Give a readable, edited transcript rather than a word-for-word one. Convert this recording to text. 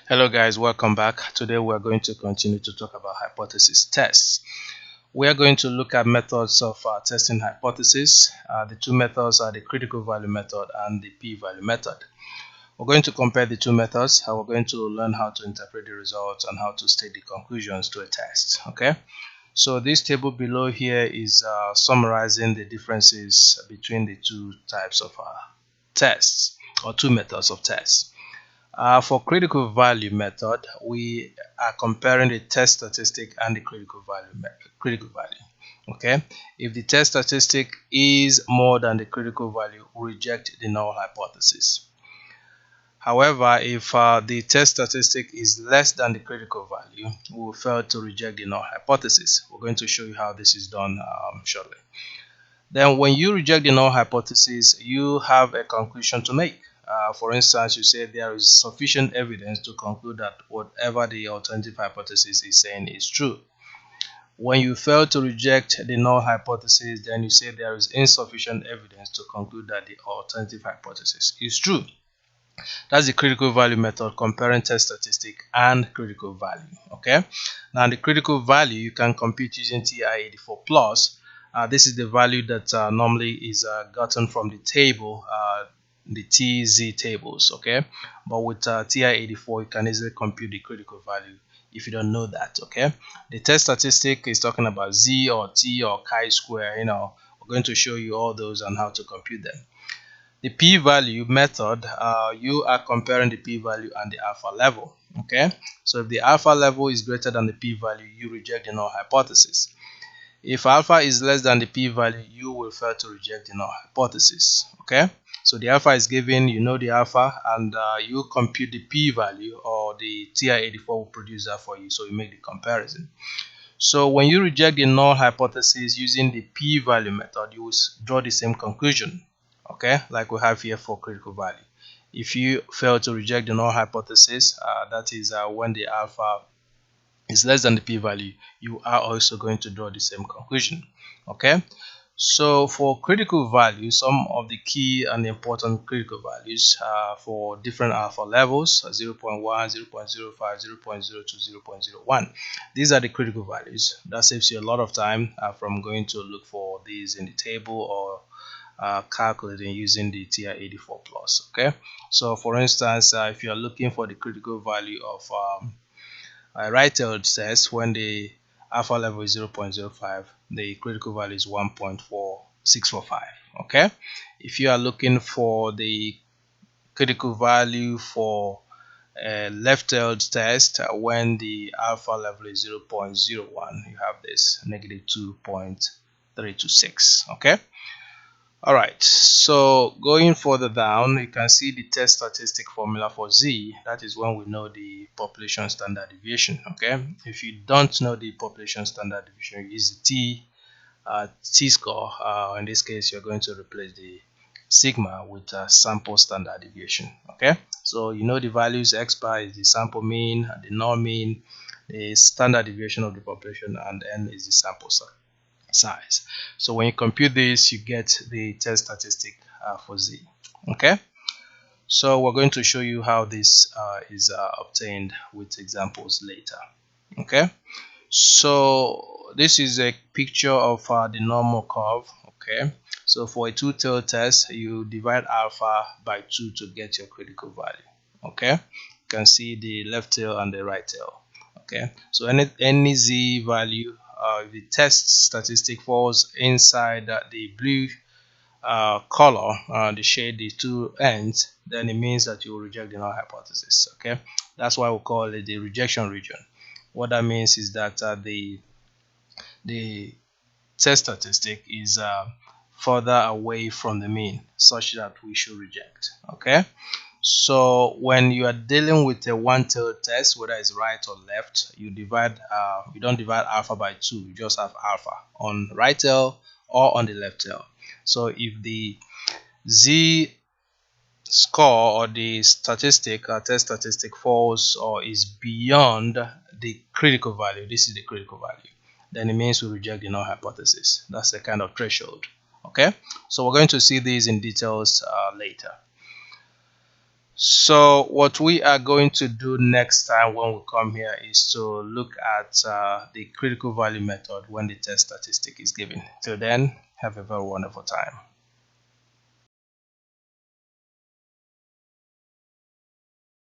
Hello guys, welcome back. Today we are going to continue to talk about hypothesis tests. We are going to look at methods of testing hypothesis. The two methods are the critical value method and the p-value method. We're going to compare the two methods and we're going to learn how to interpret the results and how to state the conclusions to a test. Okay, so this table below here is summarizing the differences between the two types of tests or two methods of tests. For critical value method, we are comparing the test statistic and the critical value. Okay, if the test statistic is more than the critical value, we reject the null hypothesis. However, if the test statistic is less than the critical value, we will fail to reject the null hypothesis. We're going to show you how this is done shortly. Then when you reject the null hypothesis, you have a conclusion to make. For instance, you say there is sufficient evidence to conclude that whatever the alternative hypothesis is saying is true. When you fail to reject the null hypothesis, then you say there is insufficient evidence to conclude that the alternative hypothesis is true. That's the critical value method, comparing test statistic and critical value. Okay, now the critical value you can compute using TI-84 plus. This is the value that normally is gotten from the table, the TZ tables. Okay, but with TI-84 you can easily compute the critical value if you don't know that. Okay, the test statistic is talking about Z or T or chi-square. We're going to show you all those and how to compute them. The p-value method, you are comparing the p-value and the alpha level. Okay, so if the alpha level is greater than the p-value, you reject the null hypothesis. If alpha is less than the p-value, you will fail to reject the null hypothesis. Okay, so the alpha is given, you know the alpha, and you compute the p-value, or the TI-84 will produce that for you, so you make the comparison. So when you reject the null hypothesis using the p-value method, you will draw the same conclusion. Okay, like we have here for critical value. If you fail to reject the null hypothesis, that is when the alpha is less than the p-value, you are also going to draw the same conclusion. Okay, so for critical value, some of the key and important critical values for different alpha levels: 0.1, 0.05, 0.02, 0.01. These are the critical values. That saves you a lot of time from going to look for these in the table or calculating using the TI-84 plus. Okay, so for instance, if you are looking for the critical value of a right-tailed test, when the alpha level is 0.05, the critical value is 1.4645. Okay, if you are looking for the critical value for a left-tailed test, when the alpha level is 0.01, you have this negative 2.326. Okay, alright, so going further down, you can see the test statistic formula for Z. That is when we know the population standard deviation. Okay, if you don't know the population standard deviation, you use the t-score. In this case, you're going to replace the sigma with sample standard deviation. Okay, so you know the values. X bar is the sample mean, the norm mean, the standard deviation of the population, and n is the sample size. So when you compute this, you get the test statistic for Z. Okay, so we're going to show you how this is obtained with examples later. Okay, so this is a picture of the normal curve. Okay, so for a two-tailed test, you divide alpha by 2 to get your critical value. Okay, you can see the left tail and the right tail. Okay, so any Z value, if the test statistic falls inside the blue color, the shade, the two ends, then it means that you will reject the null hypothesis. Okay, that's why we call it the rejection region. What that means is that the test statistic is further away from the mean, such that we should reject. Okay, so when you are dealing with a one-tailed test, whether it's right or left, you don't divide alpha by 2, you just have alpha on right tail or on the left tail. So if the Z score or the statistic, test statistic, falls or is beyond the critical value, this is the critical value, then it means we reject the null hypothesis. That's the kind of threshold. Okay, so we're going to see these in details later. So what we are going to do next time when we come here is to look at the critical value method when the test statistic is given. Till then, have a very wonderful time.